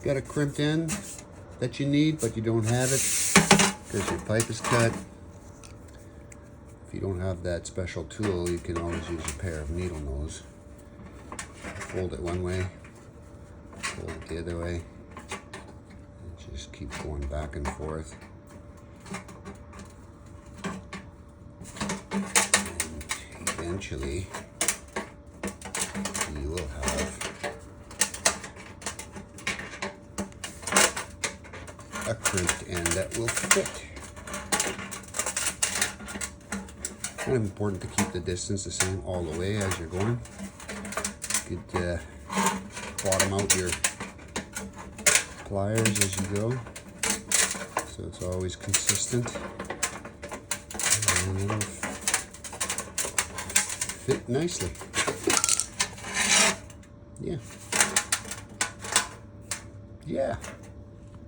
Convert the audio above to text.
got a crimped end that you need, but you don't have it because your pipe is cut. If you don't have that special tool, you can always use a pair of needle nose. Fold it one way, fold it the other way, and just keep going back and forth. And eventually, you will have a crimped end that will fit. Kind of important to keep the distance the same all the way as you're going. You could bottom out your pliers as you go, so it's always consistent, and it'll fit nicely. Yeah.